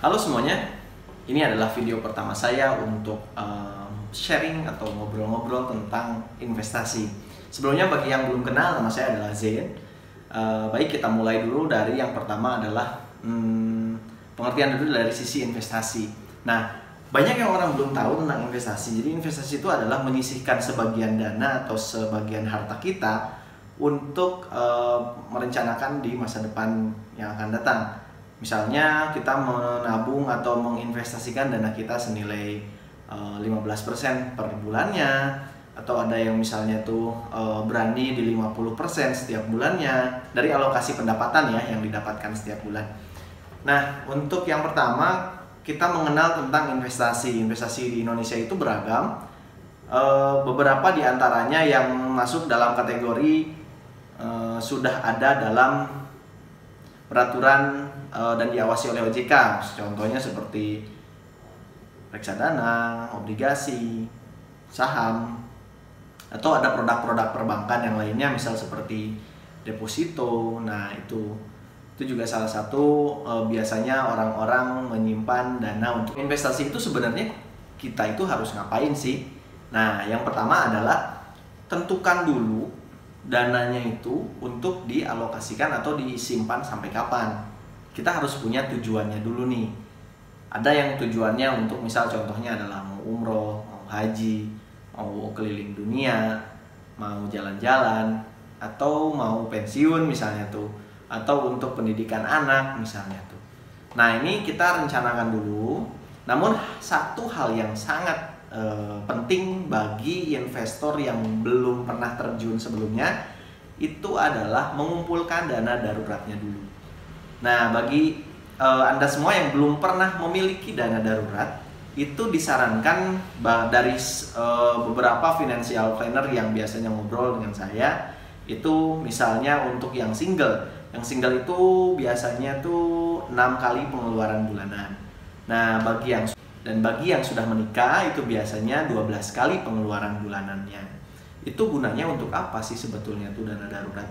Halo semuanya, ini adalah video pertama saya untuk sharing atau ngobrol-ngobrol tentang investasi. Sebelumnya bagi yang belum kenal, nama saya adalah Zain. Baik, kita mulai dulu dari yang pertama adalah pengertian dulu dari sisi investasi. Nah, banyak yang orang belum tahu tentang investasi. Jadi investasi itu adalah menyisihkan sebagian dana atau sebagian harta kita untuk merencanakan di masa depan yang akan datang. Misalnya kita menabung atau menginvestasikan dana kita senilai 15% per bulannya, atau ada yang misalnya tuh berani di 50% setiap bulannya dari alokasi pendapatan ya yang didapatkan setiap bulan. Nah, untuk yang pertama kita mengenal tentang investasi. Investasi di Indonesia itu beragam. Beberapa di antaranya yang masuk dalam kategori sudah ada dalam peraturan dan diawasi oleh OJK. Contohnya seperti reksadana, obligasi, saham, atau ada produk-produk perbankan yang lainnya, misal seperti deposito. Nah, itu juga salah satu biasanya orang-orang menyimpan dana untuk investasi. Itu sebenarnya kita itu harus ngapain sih? Nah, yang pertama adalah tentukan dulu dananya itu untuk dialokasikan atau disimpan sampai kapan. Kita harus punya tujuannya dulu nih. Ada yang tujuannya untuk misal contohnya adalah mau umroh, mau haji, mau keliling dunia, mau jalan-jalan, atau mau pensiun misalnya tuh, atau untuk pendidikan anak misalnya tuh. Nah, ini kita rencanakan dulu. Namun satu hal yang sangat penting bagi investor yang belum pernah terjun sebelumnya itu adalah mengumpulkan dana daruratnya dulu. Nah, bagi Anda semua yang belum pernah memiliki dana darurat, itu disarankan dari beberapa financial planner yang biasanya ngobrol dengan saya, itu misalnya untuk yang single. Yang single itu biasanya tuh 6 kali pengeluaran bulanan. Nah, bagi yang sudah menikah itu biasanya 12 kali pengeluaran bulanannya. Itu gunanya untuk apa sih sebetulnya tuh dana darurat?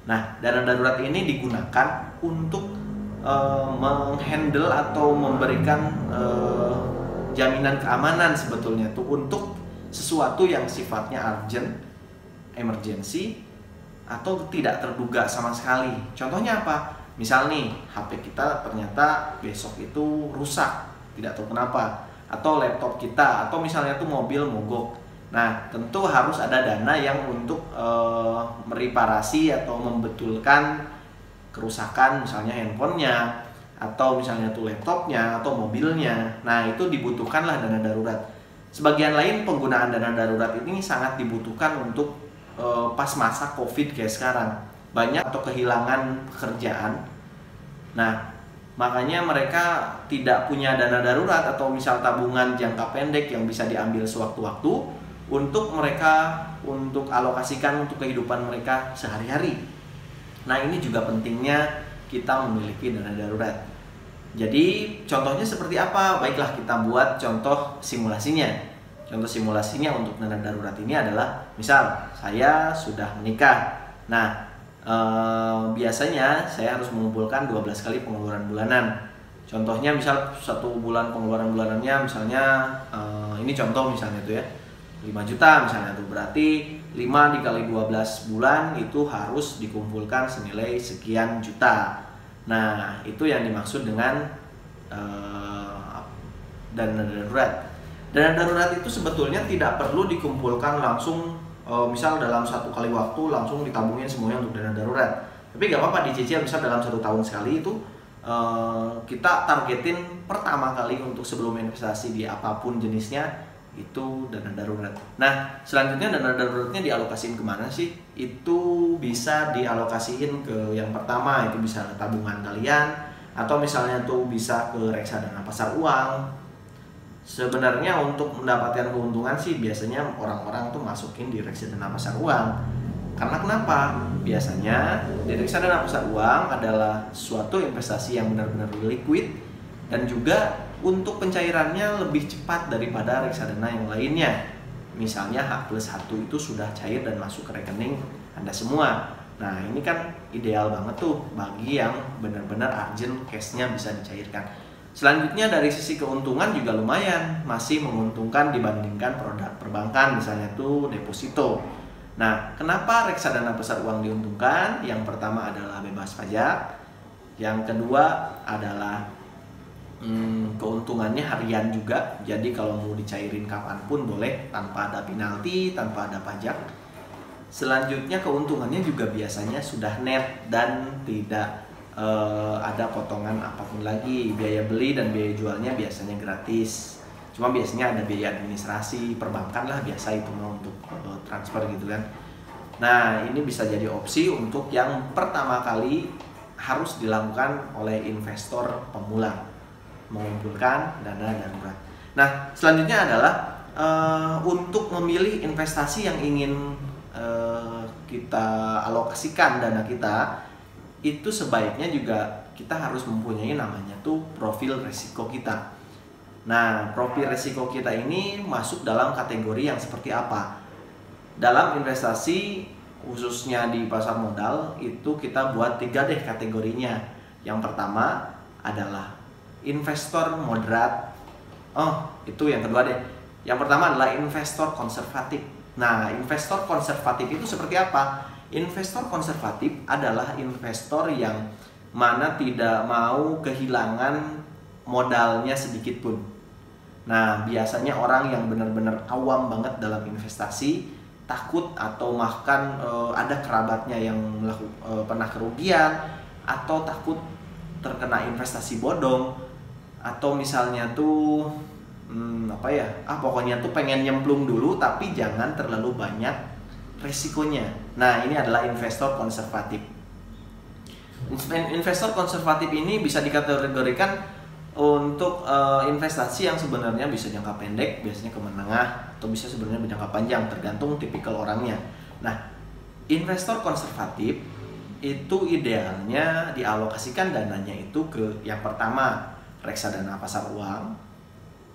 Nah, dana darurat ini digunakan untuk menghandle atau memberikan jaminan keamanan sebetulnya tuh untuk sesuatu yang sifatnya urgent, emergency, atau tidak terduga sama sekali. Contohnya apa? Misal nih, HP kita ternyata besok itu rusak, tidak tahu kenapa, atau laptop kita, atau misalnya tuh mobil mogok. Nah, tentu harus ada dana yang untuk mereparasi atau membetulkan kerusakan, misalnya handphonenya, atau misalnya tuh laptopnya, atau mobilnya. Nah, itu dibutuhkanlah dana darurat. Sebagian lain penggunaan dana darurat ini sangat dibutuhkan untuk pas masa COVID kayak sekarang. Banyak atau kehilangan pekerjaan. Nah, makanya mereka tidak punya dana darurat atau misal tabungan jangka pendek yang bisa diambil sewaktu-waktu untuk mereka untuk alokasikan untuk kehidupan mereka sehari-hari. Nah, ini juga pentingnya kita memiliki dana darurat. Jadi contohnya seperti apa? Baiklah, kita buat contoh simulasinya. Contoh simulasinya untuk dana darurat ini adalah misal saya sudah menikah. Nah, biasanya saya harus mengumpulkan 12 kali pengeluaran bulanan. Contohnya misal satu bulan pengeluaran bulanannya misalnya ini contoh misalnya itu ya 5 juta misalnya tuh, berarti 5 dikali 12 bulan itu harus dikumpulkan senilai sekian juta. Nah, itu yang dimaksud dengan dana darurat. Dana darurat itu sebetulnya tidak perlu dikumpulkan langsung misal dalam satu kali waktu langsung ditabungin semuanya untuk dana darurat. Tapi gak apa-apa dicicil, misal dalam 1 tahun sekali itu kita targetin pertama kali untuk sebelum investasi di apapun jenisnya itu dana darurat. Nah, selanjutnya dana daruratnya dialokasiin kemana sih? Itu bisa dialokasiin ke yang pertama, itu bisa ke tabungan kalian, atau misalnya tuh bisa ke reksadana pasar uang. Sebenarnya untuk mendapatkan keuntungan sih biasanya orang-orang tuh masukin di reksadana pasar uang. Karena kenapa? Biasanya di reksadana pasar uang adalah suatu investasi yang benar-benar liquid dan juga untuk pencairannya lebih cepat daripada reksadana yang lainnya. Misalnya H+1 itu sudah cair dan masuk ke rekening Anda semua. Nah, ini kan ideal banget tuh bagi yang benar-benar urgent, cash-nya bisa dicairkan. Selanjutnya dari sisi keuntungan juga lumayan, masih menguntungkan dibandingkan produk perbankan, misalnya tuh deposito. Nah, kenapa reksadana pasar uang diuntungkan? Yang pertama adalah bebas pajak, yang kedua adalah keuntungannya harian juga, jadi kalau mau dicairin kapanpun boleh tanpa ada penalti, tanpa ada pajak. Selanjutnya keuntungannya juga biasanya sudah net dan tidak ada potongan apapun lagi. Biaya beli dan biaya jualnya biasanya gratis, cuma biasanya ada biaya administrasi perbankan lah, biasa itu mau untuk transfer gitu kan. Nah, ini bisa jadi opsi untuk yang pertama kali harus dilakukan oleh investor pemula, mengumpulkan dana darurat. Nah, selanjutnya adalah untuk memilih investasi yang ingin kita alokasikan dana kita, itu sebaiknya juga kita harus mempunyai namanya tuh profil resiko kita. Nah, profil resiko kita ini masuk dalam kategori yang seperti apa? Dalam investasi khususnya di pasar modal itu kita buat 3 deh kategorinya. Yang pertama adalah investor moderat. Itu yang kedua deh. Yang pertama adalah investor konservatif. Nah, investor konservatif itu seperti apa? Investor konservatif adalah investor yang mana tidak mau kehilangan modalnya sedikit pun. Nah, biasanya orang yang benar-benar awam banget dalam investasi, takut atau bahkan ada kerabatnya yang pernah kerugian, atau takut terkena investasi bodong, atau misalnya tuh pokoknya tuh pengen nyemplung dulu tapi jangan terlalu banyak resikonya. Nah, ini adalah investor konservatif. Investor konservatif ini bisa dikategorikan untuk investasi yang sebenarnya bisa jangka pendek, biasanya ke menengah, atau bisa sebenarnya berjangka panjang, tergantung tipikal orangnya. Nah, investor konservatif itu idealnya dialokasikan dananya itu ke yang pertama reksadana pasar uang,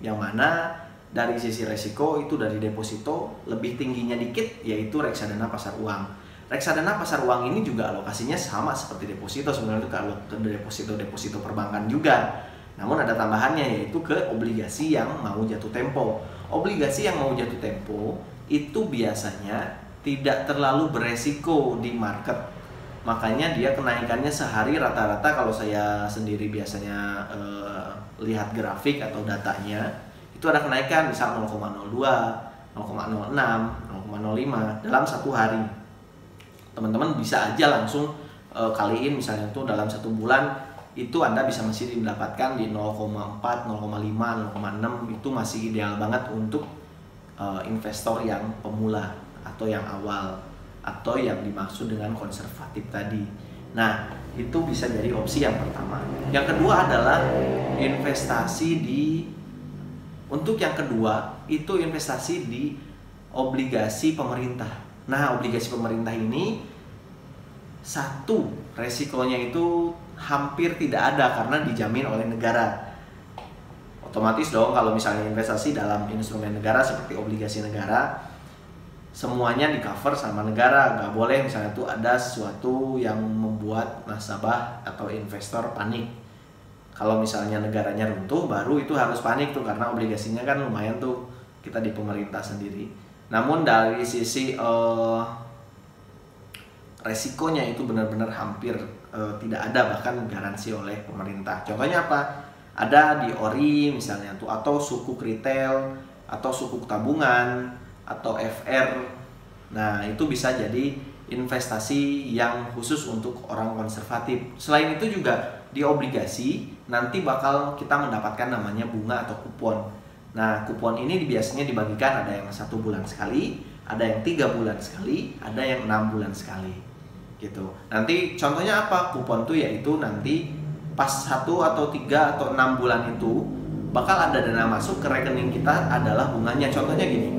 yang mana dari sisi resiko itu dari deposito lebih tingginya dikit, yaitu reksadana pasar uang. Reksadana pasar uang ini juga alokasinya sama seperti deposito, sebenarnya itu ke deposito perbankan juga. Namun ada tambahannya, yaitu ke obligasi yang mau jatuh tempo. Obligasi yang mau jatuh tempo itu biasanya tidak terlalu beresiko di market. Makanya dia kenaikannya sehari rata-rata, kalau saya sendiri biasanya lihat grafik atau datanya, itu ada kenaikan misal 0,02, 0,06, 0,05 dalam satu hari. Teman-teman bisa aja langsung kaliin, misalnya tuh dalam 1 bulan itu Anda bisa masih mendapatkan di 0,4, 0,5, 0,6. Itu masih ideal banget untuk investor yang pemula atau yang awal, atau yang dimaksud dengan konservatif tadi. Nah, itu bisa jadi opsi yang pertama. Yang kedua adalah untuk yang kedua itu investasi di obligasi pemerintah. Nah, obligasi pemerintah ini satu, resikonya itu hampir tidak ada karena dijamin oleh negara. Otomatis dong kalau misalnya investasi dalam instrumen negara seperti obligasi negara, semuanya di cover sama negara. Nggak boleh misalnya tuh ada sesuatu yang membuat nasabah atau investor panik. Kalau misalnya negaranya runtuh, baru itu harus panik tuh, karena obligasinya kan lumayan tuh, kita di pemerintah sendiri. Namun dari sisi resikonya itu benar-benar hampir tidak ada, bahkan garansi oleh pemerintah. Contohnya apa? Ada di ORI misalnya tuh, atau sukuk retail, atau sukuk tabungan, atau FR. Nah, itu bisa jadi investasi yang khusus untuk orang konservatif. Selain itu juga di obligasi nanti bakal kita mendapatkan namanya bunga atau kupon. Nah, kupon ini biasanya dibagikan, ada yang 1 bulan sekali, ada yang 3 bulan sekali, ada yang 6 bulan sekali gitu. Nanti contohnya apa? Kupon tuh yaitu nanti pas 1 atau 3 atau 6 bulan itu bakal ada dana masuk ke rekening kita, adalah bunganya. Contohnya gini,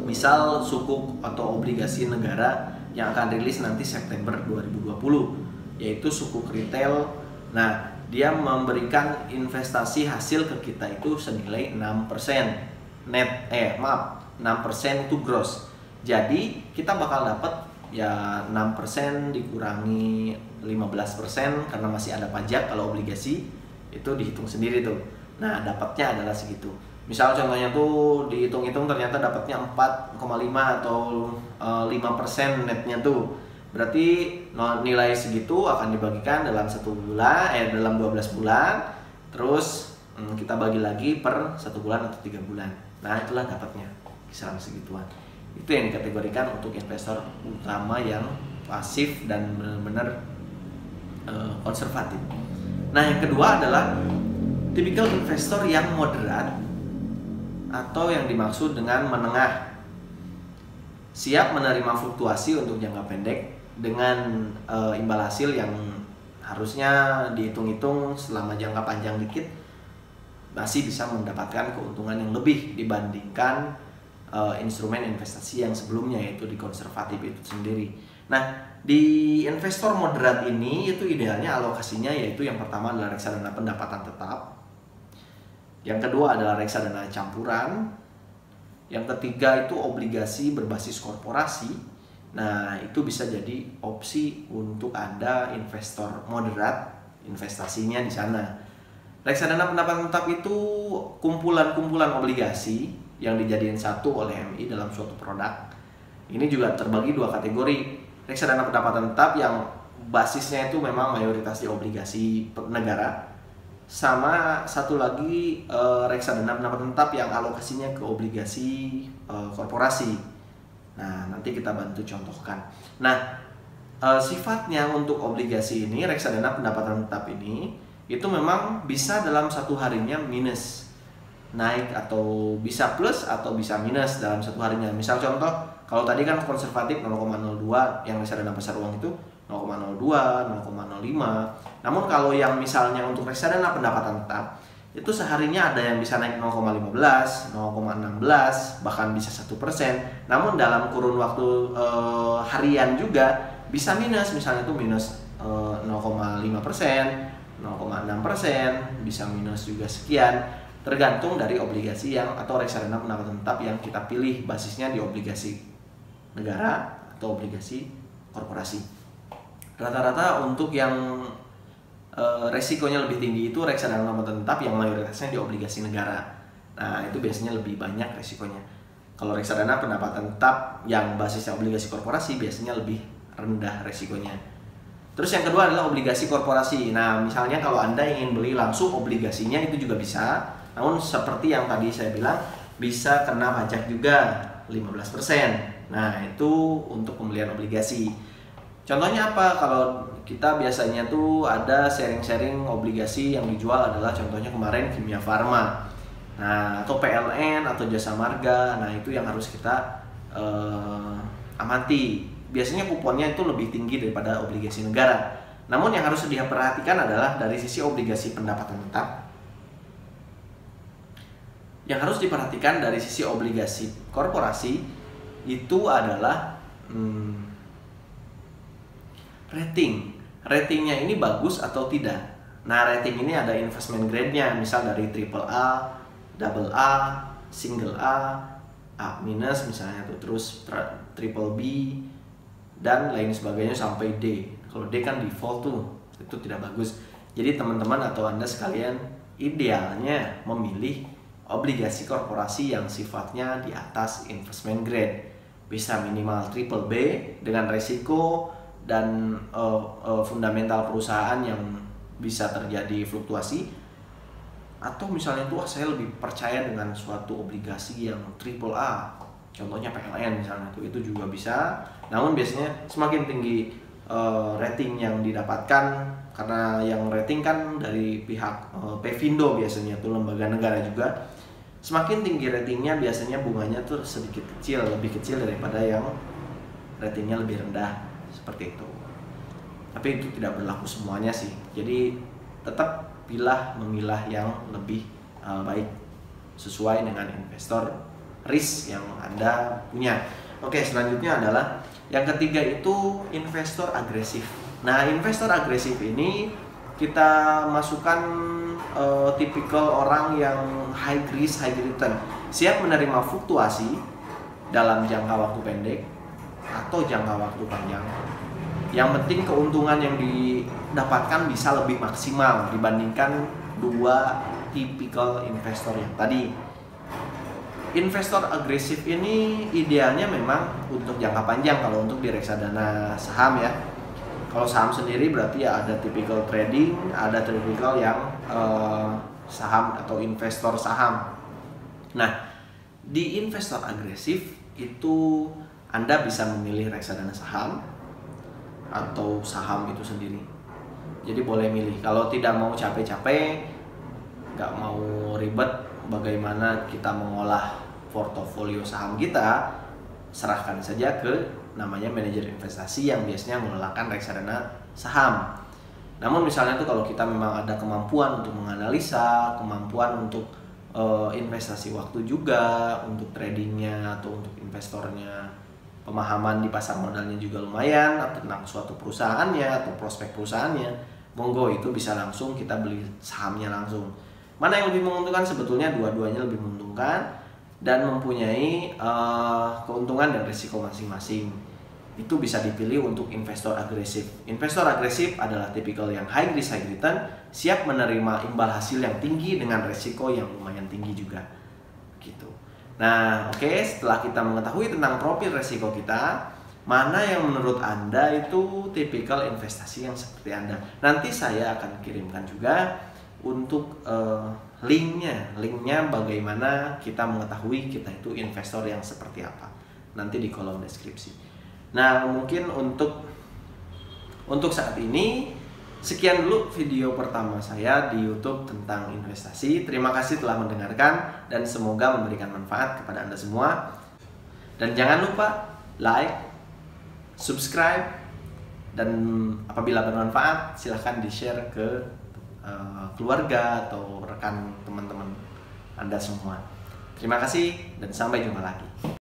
misal sukuk atau obligasi negara yang akan rilis nanti September 2020, yaitu sukuk retail. Nah, dia memberikan investasi hasil ke kita itu senilai 6% net, 6% itu gross. Jadi kita bakal dapat ya 6% dikurangi 15% karena masih ada pajak kalau obligasi, itu dihitung sendiri tuh. Nah, dapatnya adalah segitu. Misal contohnya tuh dihitung-hitung ternyata dapatnya 4,5 atau 5% netnya tuh. Berarti nilai segitu akan dibagikan dalam dalam 12 bulan. Terus kita bagi lagi per 1 bulan atau 3 bulan. Nah, itulah dapatnya kisaran segituan. Itu yang dikategorikan untuk investor utama yang pasif dan benar-benar konservatif. Nah, yang kedua adalah tipikal investor yang moderat atau yang dimaksud dengan menengah, siap menerima fluktuasi untuk jangka pendek dengan imbal hasil yang harusnya dihitung-hitung selama jangka panjang dikit masih bisa mendapatkan keuntungan yang lebih dibandingkan instrumen investasi yang sebelumnya, yaitu di konservatif itu sendiri. Nah, di investor moderat ini itu idealnya alokasinya yaitu yang pertama adalah reksadana pendapatan tetap, yang kedua adalah reksadana campuran, yang ketiga itu obligasi berbasis korporasi. Nah, itu bisa jadi opsi untuk Anda investor moderat, investasinya di sana. Reksadana pendapatan tetap itu kumpulan-kumpulan obligasi yang dijadikan satu oleh MI dalam suatu produk. Ini juga terbagi dua kategori. Reksadana pendapatan tetap yang basisnya itu memang mayoritas di obligasi negara, sama satu lagi reksadana pendapatan tetap yang alokasinya ke obligasi korporasi. Nah, nanti kita bantu contohkan. Nah, sifatnya untuk obligasi ini, reksadana pendapatan tetap ini, itu memang bisa dalam satu harinya minus, naik atau bisa plus atau bisa minus dalam satu harinya. Misal contoh, kalau tadi kan konservatif 0,02, yang reksadana pasar uang itu 0,02, 0,05. Namun kalau yang misalnya untuk reksadana pendapatan tetap, itu seharinya ada yang bisa naik 0,15, 0,16, bahkan bisa 1%. Namun dalam kurun waktu harian juga bisa minus, misalnya itu minus 0,5%, 0,6%, bisa minus juga sekian, tergantung dari obligasi yang atau reksadana pendapatan tetap yang kita pilih, basisnya di obligasi negara atau obligasi korporasi. Rata-rata untuk yang resikonya lebih tinggi itu reksadana pendapatan tetap yang mayoritasnya di obligasi negara. Nah, itu biasanya lebih banyak resikonya. Kalau reksadana pendapatan tetap yang basisnya obligasi korporasi biasanya lebih rendah resikonya. Terus yang kedua adalah obligasi korporasi. Nah, misalnya kalau Anda ingin beli langsung obligasinya itu juga bisa. Namun seperti yang tadi saya bilang, bisa kena pajak juga 15%. Nah, itu untuk pembelian obligasi. Contohnya apa? Kalau kita biasanya tuh ada sharing-sharing obligasi yang dijual adalah contohnya kemarin Kimia Farma, nah atau PLN atau Jasa Marga. Nah, itu yang harus kita amati. Biasanya kuponnya itu lebih tinggi daripada obligasi negara. Namun yang harus diperhatikan adalah dari sisi obligasi pendapatan tetap. Yang harus diperhatikan dari sisi obligasi korporasi itu adalah ratingnya ini bagus atau tidak. Nah, rating ini ada investment grade-nya, misal dari AAA, AA, single A minus misalnya tuh, terus triple B dan lain sebagainya sampai D. Kalau D kan default tuh, itu tidak bagus. Jadi teman-teman atau Anda sekalian idealnya memilih obligasi korporasi yang sifatnya di atas investment grade. Bisa minimal triple B dengan resiko dan fundamental perusahaan yang bisa terjadi fluktuasi, atau misalnya tuh saya lebih percaya dengan suatu obligasi yang triple A, contohnya PLN misalnya tuh, itu juga bisa. Namun biasanya semakin tinggi rating yang didapatkan, karena yang rating kan dari pihak Pevindo biasanya tuh, lembaga negara juga, semakin tinggi ratingnya biasanya bunganya tuh sedikit kecil, lebih kecil daripada yang ratingnya lebih rendah. Seperti itu. Tapi itu tidak berlaku semuanya sih. Jadi tetap memilah yang lebih baik sesuai dengan investor risk yang Anda punya. Oke, selanjutnya adalah yang ketiga itu investor agresif. Nah, investor agresif ini kita masukkan tipikal orang yang high risk, high return, siap menerima fluktuasi dalam jangka waktu pendek atau jangka waktu panjang Yang penting keuntungan yang didapatkan bisa lebih maksimal dibandingkan dua tipikal investor yang tadi. Investor agresif ini idealnya memang untuk jangka panjang kalau untuk di reksadana saham ya. Kalau saham sendiri berarti ya ada tipikal trading, ada tipikal yang saham atau investor saham. Nah, di investor agresif itu Anda bisa memilih reksadana saham atau saham itu sendiri. Jadi boleh milih. Kalau tidak mau capek-capek, nggak mau ribet bagaimana kita mengolah portofolio saham kita, serahkan saja ke namanya manajer investasi yang biasanya mengelolakan reksadana saham. Namun misalnya tuh kalau kita memang ada kemampuan untuk menganalisa, kemampuan untuk investasi waktu juga, untuk tradingnya atau untuk investornya, pemahaman di pasar modalnya juga lumayan tentang suatu perusahaannya atau prospek perusahaannya, monggo itu bisa langsung kita beli sahamnya langsung. Mana yang lebih menguntungkan? Sebetulnya dua-duanya lebih menguntungkan dan mempunyai keuntungan dan risiko masing-masing. Itu bisa dipilih untuk investor agresif. Investor agresif adalah tipikal yang high risk high return, siap menerima imbal hasil yang tinggi dengan risiko yang lumayan tinggi juga. Gitu. Nah, oke, setelah kita mengetahui tentang profil risiko kita, mana yang menurut Anda itu tipikal investasi yang seperti Anda? Nanti saya akan kirimkan juga untuk linknya bagaimana kita mengetahui kita itu investor yang seperti apa. Nanti di kolom deskripsi. Nah, mungkin untuk saat ini sekian dulu video pertama saya di YouTube tentang investasi. Terima kasih telah mendengarkan dan semoga memberikan manfaat kepada Anda semua. Dan jangan lupa like, subscribe, dan apabila bermanfaat silahkan di-share ke keluarga atau rekan teman-teman Anda semua. Terima kasih dan sampai jumpa lagi.